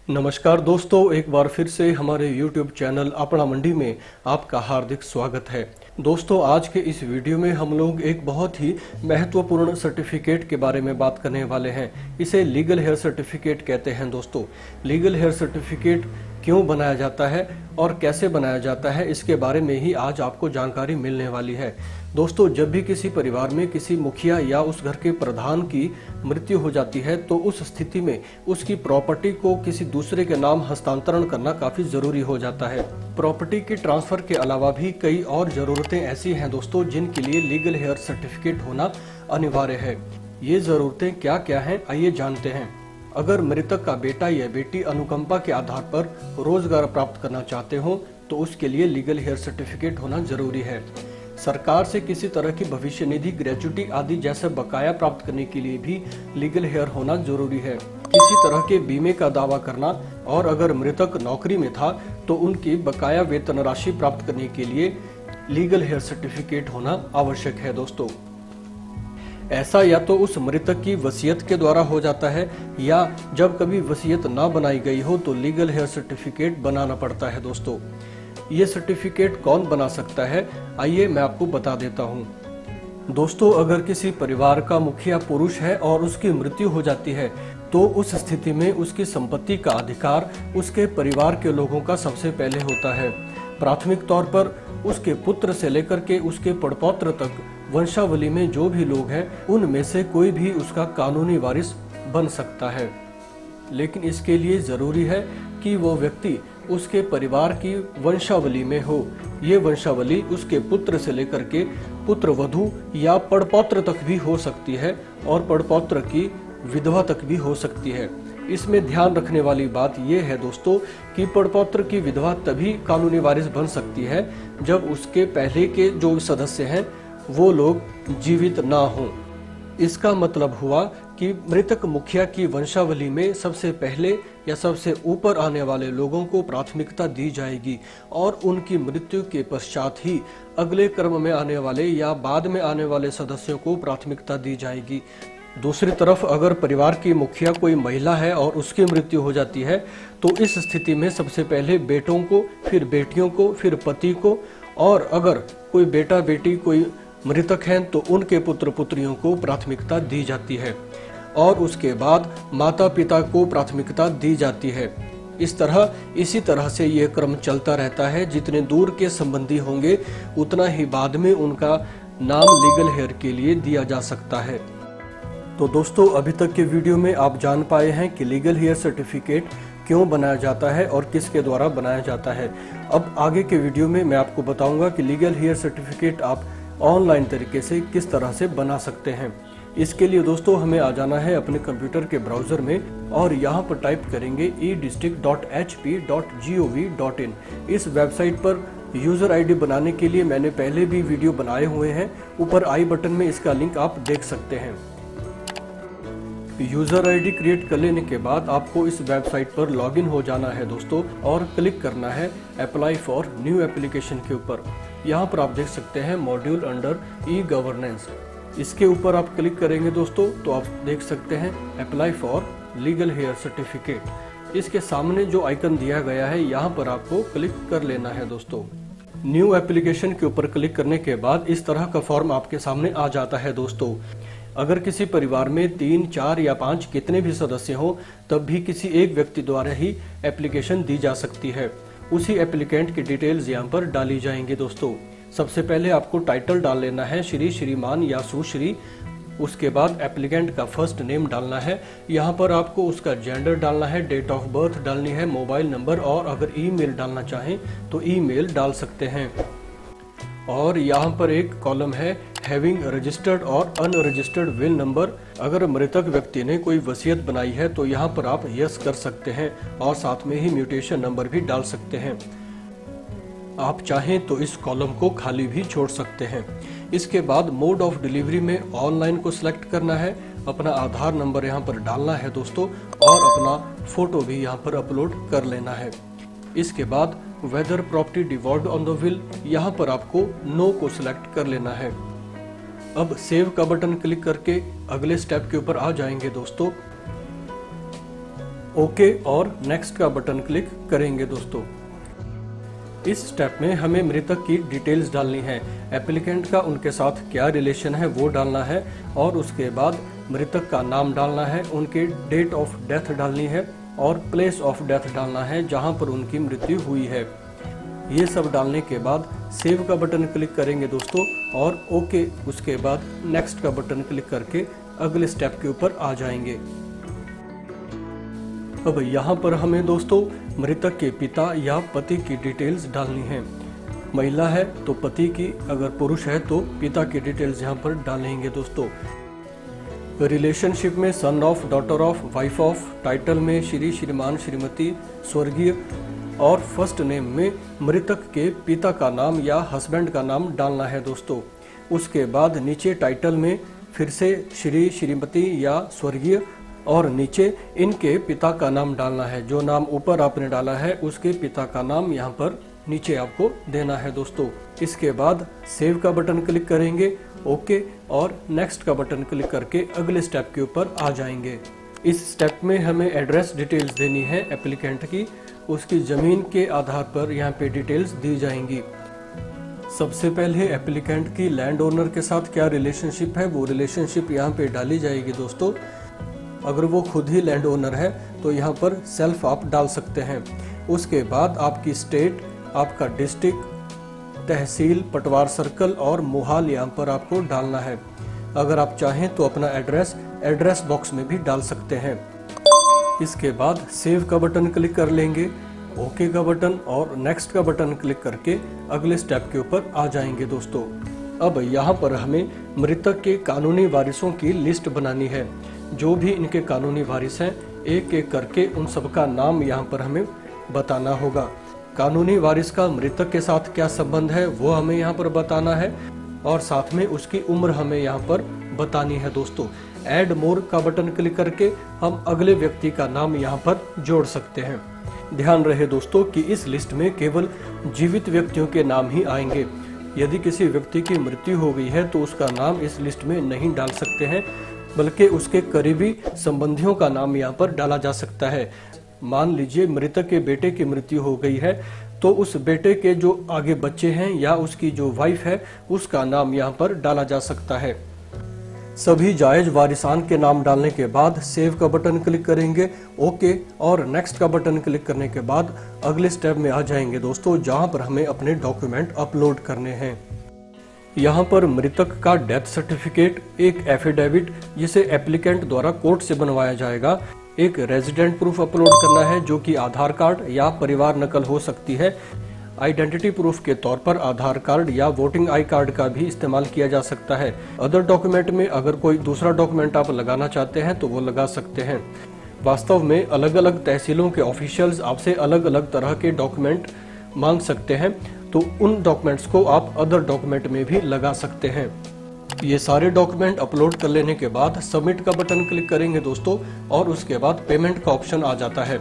नमस्कार दोस्तों, एक बार फिर से हमारे YouTube चैनल अपना मंडी में आपका हार्दिक स्वागत है। दोस्तों, आज के इस वीडियो में हम लोग एक बहुत ही महत्वपूर्ण सर्टिफिकेट के बारे में बात करने वाले हैं। इसे लीगल हेयर सर्टिफिकेट कहते हैं। दोस्तों, लीगल हेयर सर्टिफिकेट क्यों बनाया जाता है और कैसे बनाया जाता है, इसके बारे में ही आज आपको जानकारी मिलने वाली है। दोस्तों, जब भी किसी परिवार में किसी मुखिया या उस घर के प्रधान की मृत्यु हो जाती है तो उस स्थिति में उसकी प्रॉपर्टी को किसी दूसरे के नाम हस्तांतरण करना काफी जरूरी हो जाता है। प्रॉपर्टी के ट्रांसफर के अलावा भी कई और जरूरतें ऐसी हैं दोस्तों, जिनके लिए लीगल हेयर सर्टिफिकेट होना अनिवार्य है। ये जरूरतें क्या क्या हैं, आइए जानते हैं। अगर मृतक का बेटा या बेटी अनुकंपा के आधार पर रोजगार प्राप्त करना चाहते हो तो उसके लिए लीगल हेयर सर्टिफिकेट होना जरूरी है। सरकार से किसी तरह की भविष्य निधि, ग्रेच्युटी आदि जैसे बकाया प्राप्त करने के लिए भी लीगल हेयर होना जरूरी है। किसी तरह के बीमे का दावा करना, और अगर मृतक नौकरी में था तो उनकी बकाया वेतन राशि प्राप्त करने के लिए लीगल हेयर सर्टिफिकेट होना आवश्यक है। दोस्तों, ऐसा या तो उस मृतक की वसीयत के द्वारा हो जाता है, या जब कभी वसीयत ना बनाई गई हो तो लीगल हेयर सर्टिफिकेट बनाना पड़ता है। दोस्तों, ये सर्टिफिकेट कौन बना सकता है, आइए मैं आपको बता देता हूँ। दोस्तों, अगर किसी परिवार का मुखिया पुरुष है और उसकी मृत्यु हो जाती है तो उस स्थिति में उसकी संपत्ति का अधिकार उसके परिवार के लोगों का सबसे पहले होता है। प्राथमिक तौर पर उसके पुत्र से लेकर के उसके पड़पौत्र तक वंशावली में जो भी लोग हैं उनमें से कोई भी उसका कानूनी वारिस बन सकता है, लेकिन इसके लिए जरूरी है कि वो व्यक्ति उसके परिवार की वंशावली में हो। ये वंशावली उसके पुत्र से लेकर के पुत्र वधू या पड़पौत्र तक भी हो सकती है, और पड़पौत्र की विधवा तक भी हो सकती है। इसमें ध्यान रखने वाली बात यह है दोस्तों कि पड़पौत्र की विधवा तभी कानूनी वारिस बन सकती है जब उसके पहले के जो सदस्य हैं वो लोग जीवित ना हों। इसका मतलब हुआ कि मृतक मुखिया की वंशावली में सबसे पहले या सबसे ऊपर आने वाले लोगों को प्राथमिकता दी जाएगी, और उनकी मृत्यु के पश्चात ही अगले क्रम में आने वाले या बाद में आने वाले सदस्यों को प्राथमिकता दी जाएगी। दूसरी तरफ अगर परिवार की मुखिया कोई महिला है और उसकी मृत्यु हो जाती है तो इस स्थिति में सबसे पहले बेटों को, फिर बेटियों को, फिर पति को, और अगर कोई बेटा बेटी कोई मृतक हैं तो उनके पुत्र पुत्रियों को प्राथमिकता दी जाती है, और उसके बाद माता पिता को प्राथमिकता दी जाती है। इसी तरह से यह क्रम चलता रहता है। जितने दूर के संबंधी होंगे उतना ही बाद में उनका नाम लीगल हेयर के लिए दिया जा सकता है। तो दोस्तों, अभी तक के वीडियो में आप जान पाए हैं कि लीगल हेयर सर्टिफिकेट क्यों बनाया जाता है और किसके द्वारा बनाया जाता है। अब आगे के वीडियो में मैं आपको बताऊंगा कि लीगल हेयर सर्टिफिकेट आप ऑनलाइन तरीके से किस तरह से बना सकते हैं। इसके लिए दोस्तों हमें आ जाना है अपने कंप्यूटर के ब्राउजर में, और यहाँ पर टाइप करेंगे edistrict.hp.gov.in। इस वेबसाइट पर यूजर आईडी बनाने के लिए मैंने पहले भी वीडियो बनाए हुए हैं, ऊपर आई बटन में इसका लिंक आप देख सकते हैं। यूजर आईडी क्रिएट कर लेने के बाद आपको इस वेबसाइट पर लॉगिन हो जाना है दोस्तों, और क्लिक करना है अप्लाई फॉर न्यू एप्लीकेशन के ऊपर। यहाँ पर आप देख सकते हैं मॉड्यूल अंडर ई गवर्नेंस, इसके ऊपर आप क्लिक करेंगे दोस्तों तो आप देख सकते हैं apply for legal heir certificate. इसके सामने जो आइकन दिया गया है यहाँ पर आपको क्लिक कर लेना है दोस्तों। न्यू एप्लीकेशन के ऊपर क्लिक करने के बाद इस तरह का फॉर्म आपके सामने आ जाता है दोस्तों। अगर किसी परिवार में 3, 4 या 5 कितने भी सदस्य हो तब भी किसी एक व्यक्ति द्वारा ही एप्लीकेशन दी जा सकती है। उसी एप्लीकेंट की डिटेल्स यहाँ पर डाली जाएंगे दोस्तों। सबसे पहले आपको टाइटल डाल लेना है श्री, श्रीमान या सुश्री। उसके बाद एप्लीकेंट का फर्स्ट नेम डालना है, यहाँ पर आपको उसका जेंडर डालना है, डेट ऑफ बर्थ डालनी है, मोबाइल नंबर, और अगर ईमेल डालना चाहें तो ईमेल डाल सकते हैं। और यहाँ पर एक कॉलम है हैविंग रजिस्टर्ड और अनरजिस्टर्ड विल नंबर। अगर मृतक व्यक्ति ने कोई वसीयत बनाई है तो यहाँ पर आप यस कर सकते हैं, और साथ में ही म्यूटेशन नंबर भी डाल सकते हैं। आप चाहें तो इस कॉलम को खाली भी छोड़ सकते हैं। इसके बाद मोड ऑफ डिलीवरी में ऑनलाइन को सिलेक्ट करना है, अपना आधार नंबर यहाँ पर डालना है दोस्तों, और अपना फोटो भी यहाँ पर अपलोड कर लेना है। इसके बाद whether property devolved on the will, यहाँ पर आपको नो को सिलेक्ट कर लेना है। अब सेव का बटन क्लिक करके अगले स्टेप के ऊपर आ जाएंगे दोस्तों। ओके और नेक्स्ट का बटन क्लिक करेंगे दोस्तों। इस स्टेप में हमें मृतक की डिटेल्स डालनी है, एप्लीकेंट का उनके साथ क्या रिलेशन है वो डालना है, और उसके बाद मृतक का नाम डालना है, उनके डेट ऑफ डेथ डालनी है और प्लेस ऑफ डेथ डालना है जहां पर उनकी मृत्यु हुई है। ये सब डालने के बाद सेव का बटन क्लिक करेंगे दोस्तों और ओके, उसके बाद नेक्स्ट का बटन क्लिक करके अगले स्टेप के ऊपर आ जाएंगे। अब यहाँ पर हमें दोस्तों मृतक के पिता या पति की डिटेल्स डालनी है। महिला है तो पति की, अगर पुरुष है तो पिता की डिटेल्स यहाँ पर डालेंगे दोस्तों। रिलेशनशिप में son of, daughter of, wife of, title में श्री, श्रीमान, श्रीमती, स्वर्गीय, और फर्स्ट नेम में मृतक के पिता का नाम या हस्बैंड का नाम डालना है दोस्तों। उसके बाद नीचे टाइटल में फिर से श्री, श्रीमती या स्वर्गीय, और नीचे इनके पिता का नाम डालना है। जो नाम ऊपर आपने डाला है उसके पिता का नाम यहाँ पर नीचे आपको देना है दोस्तों। इसके बाद सेव का बटन क्लिक करेंगे, ओके और नेक्स्ट का बटन क्लिक करके अगले स्टेप के ऊपर आ जाएंगे। इस स्टेप में हमें एड्रेस डिटेल्स देनी है एप्लीकेंट की, उसकी जमीन के आधार पर यहाँ पे डिटेल्स दी जाएंगी। सबसे पहले एप्लीकेंट की लैंड ओनर के साथ क्या रिलेशनशिप है वो रिलेशनशिप यहाँ पे डाली जाएगी दोस्तों। अगर वो खुद ही लैंड ओनर है तो यहाँ पर सेल्फ आप डाल सकते हैं। उसके बाद आपकी स्टेट, आपका डिस्ट्रिक्ट, तहसील, पटवार सर्कल और मोहाल यहाँ पर आपको डालना है। अगर आप चाहें तो अपना एड्रेस बॉक्स में भी डाल सकते हैं। इसके बाद सेव का बटन क्लिक कर लेंगे, ओके का बटन और नेक्स्ट का बटन क्लिक करके अगले स्टेप के ऊपर आ जाएंगे दोस्तों। अब यहाँ पर हमें मृतक के कानूनी वारिसों की लिस्ट बनानी है। जो भी इनके कानूनी वारिस हैं एक एक करके उन सबका नाम यहाँ पर हमें बताना होगा। कानूनी वारिस का मृतक के साथ क्या संबंध है वो हमें यहाँ पर बताना है और साथ में उसकी उम्र हमें यहाँ पर बतानी है दोस्तों। ऐड मोर का बटन क्लिक करके हम अगले व्यक्ति का नाम यहाँ पर जोड़ सकते हैं। ध्यान रहे दोस्तों कि इस लिस्ट में केवल जीवित व्यक्तियों के नाम ही आएंगे। यदि किसी व्यक्ति की मृत्यु हो गई है तो उसका नाम इस लिस्ट में नहीं डाल सकते हैं, बल्कि उसके करीबी संबंधियों का नाम यहाँ पर डाला जा सकता है। मान लीजिए मृतक के बेटे की मृत्यु हो गई है तो उस बेटे के जो आगे बच्चे हैं या उसकी जो वाइफ है उसका नाम यहाँ पर डाला जा सकता है। सभी जायज वारिसान के नाम डालने के बाद सेव का बटन क्लिक करेंगे, ओके और नेक्स्ट का बटन क्लिक करने के बाद अगले स्टेप में आ जाएंगे दोस्तों, जहां पर हमें अपने डॉक्यूमेंट अपलोड करने हैं। यहाँ पर मृतक का डेथ सर्टिफिकेट, एक एफिडेविट जिसे एप्लीकेंट द्वारा कोर्ट से बनवाया जाएगा, एक रेजिडेंट प्रूफ अपलोड करना है जो कि आधार कार्ड या परिवार नकल हो सकती है। आइडेंटिटी प्रूफ के तौर पर आधार कार्ड या वोटिंग आई कार्ड का भी इस्तेमाल किया जा सकता है। अदर डॉक्यूमेंट में अगर कोई दूसरा डॉक्यूमेंट आप लगाना चाहते हैं तो वो लगा सकते हैं। वास्तव में अलग अलग तहसीलों के ऑफिशियल्स आपसे अलग अलग तरह के डॉक्यूमेंट मांग सकते हैं, तो उन डॉक्यूमेंट्स को आप अदर डॉक्यूमेंट में भी लगा सकते हैं। ये सारे डॉक्यूमेंट अपलोड कर लेने के बाद सबमिट का बटन क्लिक करेंगे दोस्तों और उसके बाद पेमेंट का ऑप्शन आ जाता है।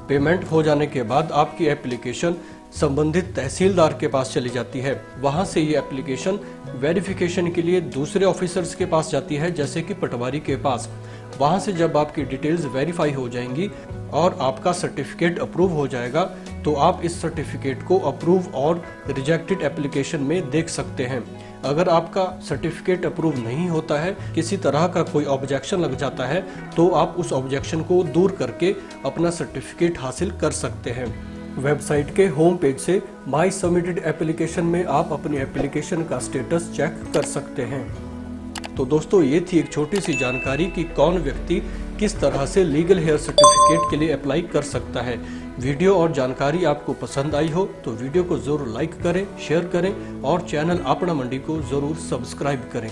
पेमेंट हो जाने के बाद आपकी एप्लीकेशन संबंधित तहसीलदार के पास चली जाती है। वहां से ये एप्लीकेशन वेरिफिकेशन के लिए दूसरे ऑफिसर्स के पास जाती है, जैसे कि पटवारी के पास। वहां से जब आपकी डिटेल्स वेरीफाई हो जाएंगी और आपका सर्टिफिकेट अप्रूव हो जाएगा तो आप इस सर्टिफिकेट को अप्रूव और रिजेक्टेड एप्लीकेशन में देख सकते हैं। अगर आपका सर्टिफिकेट अप्रूव नहीं होता है, किसी तरह का कोई ऑब्जेक्शन लग जाता है, तो आप उस ऑब्जेक्शन को दूर करके अपना सर्टिफिकेट हासिल कर सकते हैं। वेबसाइट के होम पेज से माई सबमिटेड एप्लीकेशन में आप अपनी एप्लीकेशन का स्टेटस चेक कर सकते हैं। तो दोस्तों ये थी एक छोटी सी जानकारी कि कौन व्यक्ति किस तरह से लीगल हेयर सर्टिफिकेट के लिए अप्लाई कर सकता है। वीडियो और जानकारी आपको पसंद आई हो तो वीडियो को जरूर लाइक करें, शेयर करें और चैनल अपना मंडी को जरूर सब्सक्राइब करें।